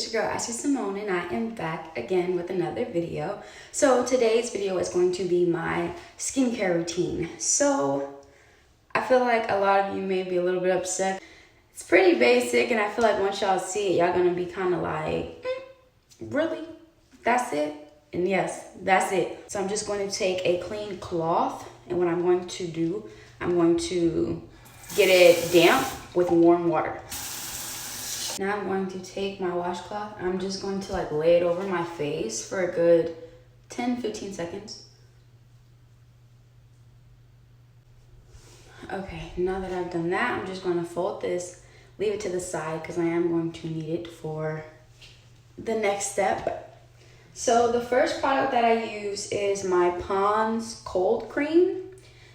it's your girl Ashley Simone, and I am back again with another video. So today's video is going to be my skincare routine. So I feel like a lot of you may be a little bit upset. It's pretty basic, and I feel like once y'all see it, y'all gonna be kind of like, really? That's it? And yes, that's it. So I'm just going to take a clean cloth, and what I'm going to do, I'm going to get it damp with warm water. Now I'm going to take my washcloth. I'm just going to like lay it over my face for a good 10-15 seconds. Okay, now that I've done that, I'm just going to fold this, leave it to the side because I am going to need it for the next step. So the first product that I use is my Pond's Cold Cream.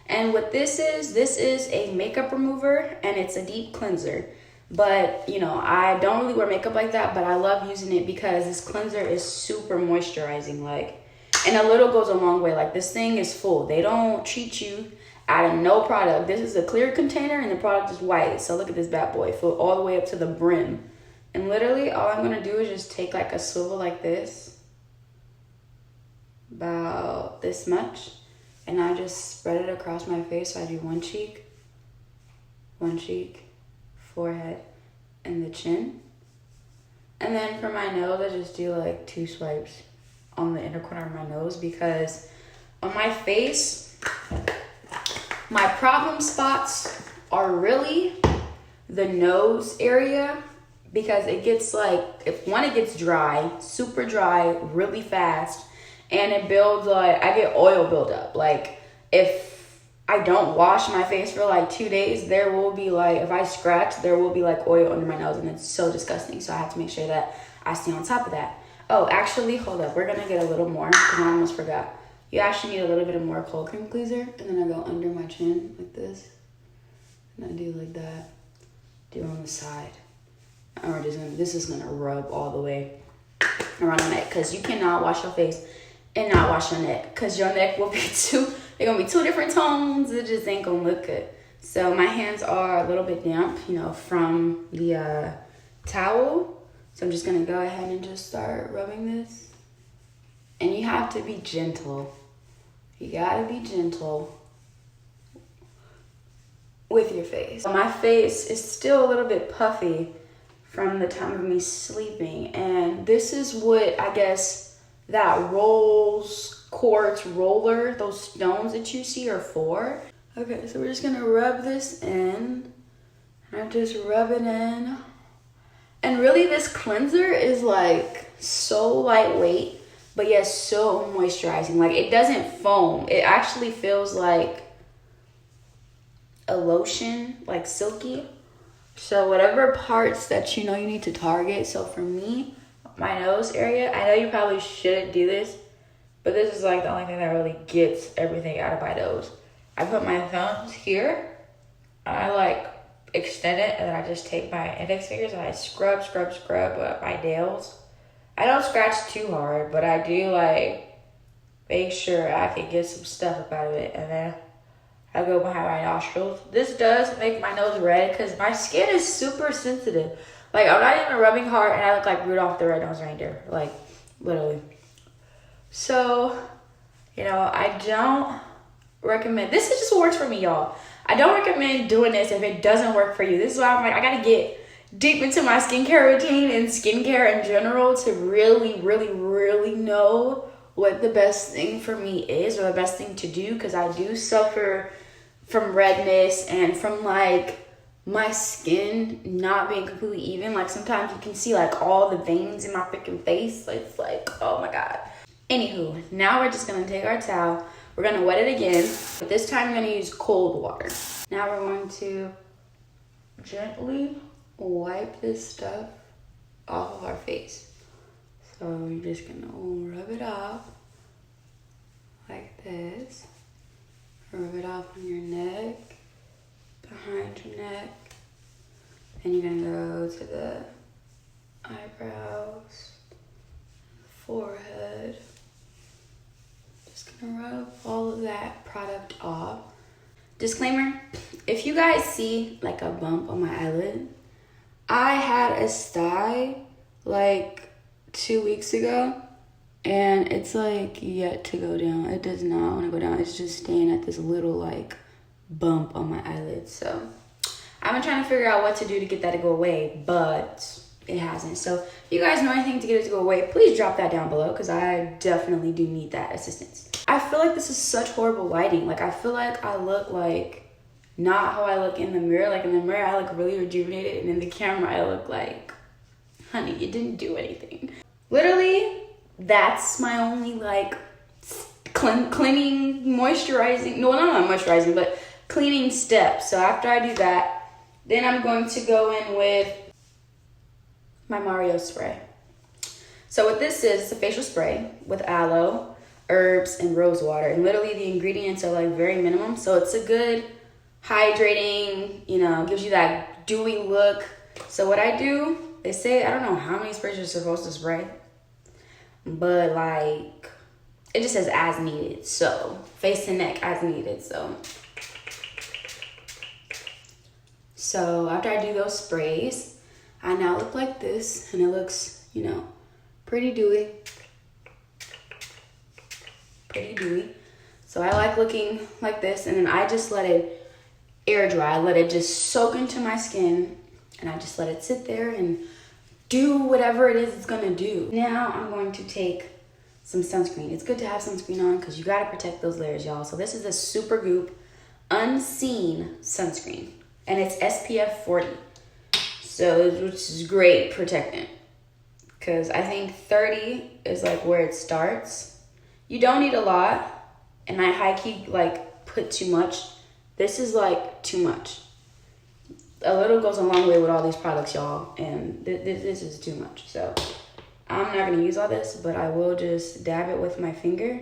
And what this is a makeup remover, and it's a deep cleanser. But, you know, I don't really wear makeup like that, but I love using it because this cleanser is super moisturizing, like, and a little goes a long way. Like, this thing is full. They don't cheat you out of no product. This is a clear container, and the product is white. So look at this bad boy, full all the way up to the brim. And literally, all I'm going to do is just take, like, a swivel like this, about this much, and I just spread it across my face. So I do one cheek, forehead, and the chin. And then for my nose, I just do like 2 swipes on the inner corner of my nose, because on my face, my problem spots are really the nose area, because it gets like, if it gets dry, super dry, really fast, and it builds like, I get oil buildup. Like, if I don't wash my face for like 2 days, there will be like, if I scratch, there will be like oil under my nose, and it's so disgusting. So I have to make sure that I stay on top of that. Oh, actually, hold up. We're gonna get a little more, because I almost forgot. You actually need a little bit of more cold cream cleanser, and then I go under my chin like this, and I do like that. Do on the side. Or this is gonna rub all the way around the neck, because you cannot wash your face and not wash your neck, because your neck will be they're gonna be 2 different tones. It just ain't gonna look good. So my hands are a little bit damp, you know, from the towel. So I'm just gonna go ahead and just start rubbing this. And you have to be gentle. You gotta be gentle with your face. My face is still a little bit puffy from the time of me sleeping. And this is what, I guess, that quartz roller, those stones that you see are for. Okay, so we're just gonna rub this in. I just rub it in. And really, this cleanser is like so lightweight, but yet so moisturizing. Like, it doesn't foam. It actually feels like a lotion, like silky. So whatever parts that you know you need to target. So for me, my nose area, I know you probably shouldn't do this, but this is like the only thing that really gets everything out of my nose. I put my thumbs here, I like extend it, and then I just take my index fingers and I scrub up my nails. I don't scratch too hard, but I do like make sure I can get some stuff up out of it, and then I go behind my nostrils. This does make my nose red because my skin is super sensitive. Like, I'm not even rubbing hard, and I look like Rudolph the Red-Nosed Reindeer. Like, literally. So, you know, I don't recommend, this is just what works for me, y'all. I don't recommend doing this if it doesn't work for you. This is why I'm like, I gotta get deep into my skincare routine and skincare in general to really know what the best thing for me is, or the best thing to do, because I do suffer from redness and from like my skin not being completely even. Like, sometimes you can see like all the veins in my freaking face. It's like, oh my God. Anywho, now we're just gonna take our towel. We're gonna wet it again, but this time we're gonna use cold water. Now we're going to gently wipe this stuff off of our face. So you're just gonna rub it off like this. Rub it off on your neck, behind your neck. Then you're gonna go to the eyebrows, forehead. Just gonna rub all of that product off. Disclaimer, if you guys see like a bump on my eyelid, I had a sty like 2 weeks ago, and it's like yet to go down. It does not want to go down. It's just staying at this little like bump on my eyelid. So I've been trying to figure out what to do to get that to go away, but it hasn't. So if you guys know anything to get it to go away, please drop that down below, because I definitely do need that assistance. I feel like this is such horrible lighting. Like, I feel like I look like not how I look in the mirror. Like, in the mirror, I look really rejuvenated, and in the camera, I look like, honey, you didn't do anything. Literally, that's my only, like, cleaning, moisturizing, no, not moisturizing, but cleaning step. So after I do that, then I'm going to go in with my Mario spray. So what this is, it's a facial spray with aloe, herbs, and rose water. And literally the ingredients are like very minimum. So it's a good hydrating, you know, gives you that dewy look. So what I do, they say, I don't know how many sprays you're supposed to spray, but like, it just says as needed. So face and neck as needed. So after I do those sprays, I now look like this, and it looks, you know, pretty dewy. Pretty dewy. So I like looking like this, and then I just let it air dry. I let it just soak into my skin, and I just let it sit there and do whatever it is it's gonna do. Now I'm going to take some sunscreen. It's good to have sunscreen on because you gotta protect those layers, y'all. So this is a Supergoop Unseen sunscreen, and it's SPF 40. So, which is great protectant, because I think 30 is like where it starts. You don't need a lot, and I high-key like put too much. This is like too much. A little goes a long way with all these products, y'all, and this is too much. So I'm not gonna use all this, but I will just dab it with my finger,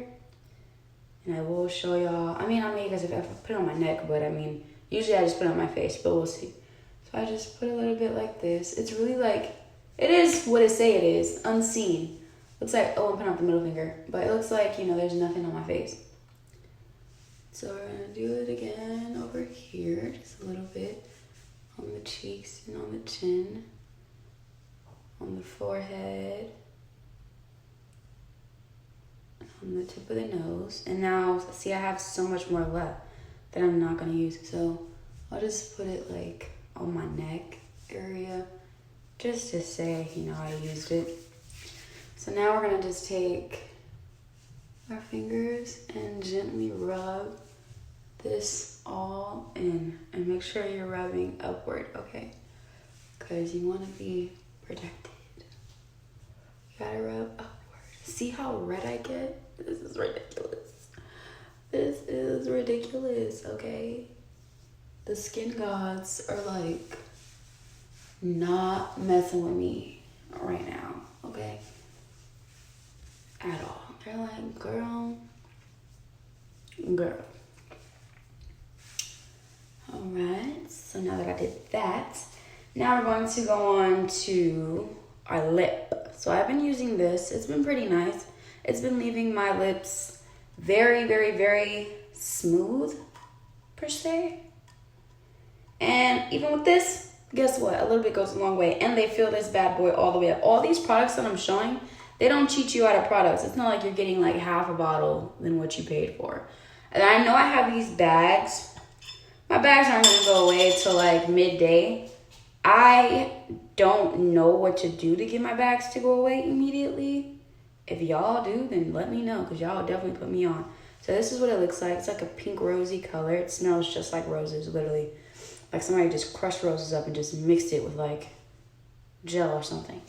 and I will show y'all. I mean, because if I put it on my neck, but I mean, usually I just put it on my face, but we'll see. So I just put a little bit like this. It's really like, it is what it say it is, unseen. Looks like, oh, I'm putting out the middle finger, but it looks like, you know, there's nothing on my face. So we're gonna do it again over here, just a little bit on the cheeks and on the chin, on the forehead, on the tip of the nose. And now, see, I have so much more left that I'm not gonna use. So I'll just put it like on my neck area, just to say, you know, I used it. So now we're gonna just take our fingers and gently rub this all in, and make sure you're rubbing upward, okay? Because you want to be protected. You gotta rub upward. See how red I get? This is ridiculous. This is ridiculous, okay? The skin gods are like not messing with me right now, okay? At all. They're like, girl. Alright, so now that I did that, now we're going to go on to our lip. So I've been using this. It's been pretty nice. It's been leaving my lips very, very, very smooth, per se. And even with this, guess what? A little bit goes a long way. And they fill this bad boy all the way up. All these products that I'm showing, they don't cheat you out of products. It's not like you're getting like half a bottle than what you paid for. And I know I have these bags. My bags aren't going to go away till like midday. I don't know what to do to get my bags to go away immediately. If y'all do, then let me know, because y'all definitely put me on. So this is what it looks like. It's like a pink rosy color. It smells just like roses, literally. Like somebody just crushed roses up and just mixed it with like gel or something.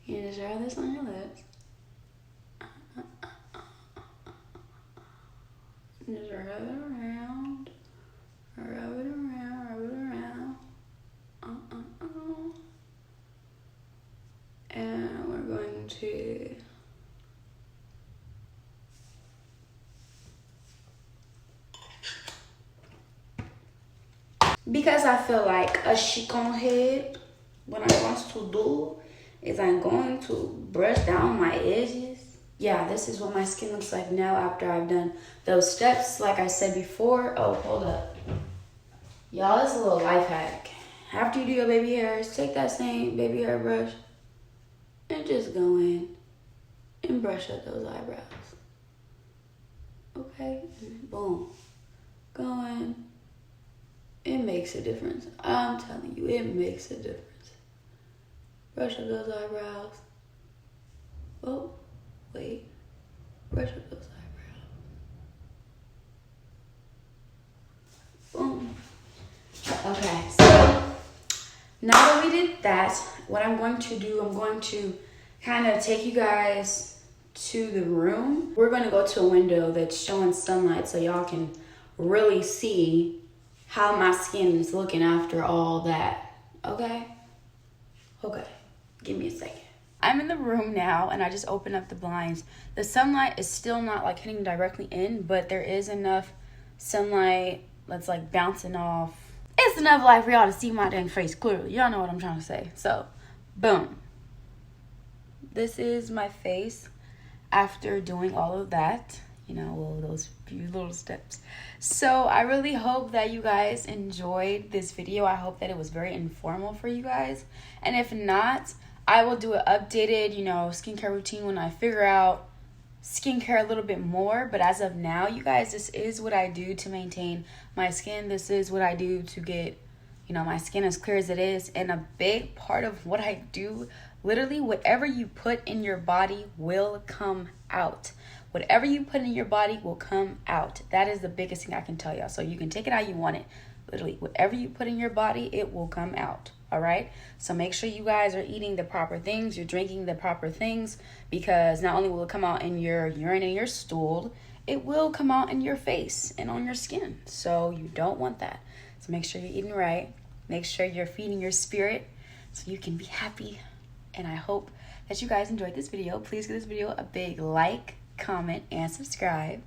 You just rub this on your lips. Just rub it around. Rub it around, rub it around. And we're going to because I feel like a chicken head, what I'm going to do is I'm going to brush down my edges. Yeah, this is what my skin looks like now after I've done those steps. Like I said before, oh, hold up. Y'all, this is a little life hack. After you do your baby hairs, take that same baby hair brush just go in and brush up those eyebrows. Okay? Boom. Go in. It makes a difference. I'm telling you, it makes a difference. Brush up those eyebrows. Oh, wait. Brush up those eyebrows. Boom. Okay, so now that we did that, what I'm going to do, I'm going to kind of take you guys to the room. We're going to go to a window that's showing sunlight so y'all can really see how my skin is looking after all that. Okay? Okay. Give me a second. I'm in the room now and I just opened up the blinds. The sunlight is still not like hitting directly in, but there is enough sunlight that's like bouncing off. It's enough light for y'all to see my dang face clearly. Y'all know what I'm trying to say. So, boom. This is my face after doing all of that. You know, all those few little steps. So I really hope that you guys enjoyed this video. I hope that it was very informal for you guys. And if not, I will do an updated, you know, skincare routine when I figure out skincare a little bit more. But as of now, you guys, this is what I do to maintain my skin. This is what I do to get, you know, my skin as clear as it is. And a big part of what I do, literally whatever you put in your body will come out. Whatever you put in your body will come out. That is the biggest thing I can tell y'all. So you can take it how you want it. Literally, whatever you put in your body, it will come out. All right? So make sure you guys are eating the proper things. You're drinking the proper things. Because not only will it come out in your urine and your stool, it will come out in your face and on your skin. So you don't want that. So make sure you're eating right. Make sure you're feeding your spirit so you can be happy. And I hope that you guys enjoyed this video. Please give this video a big like, comment, and subscribe.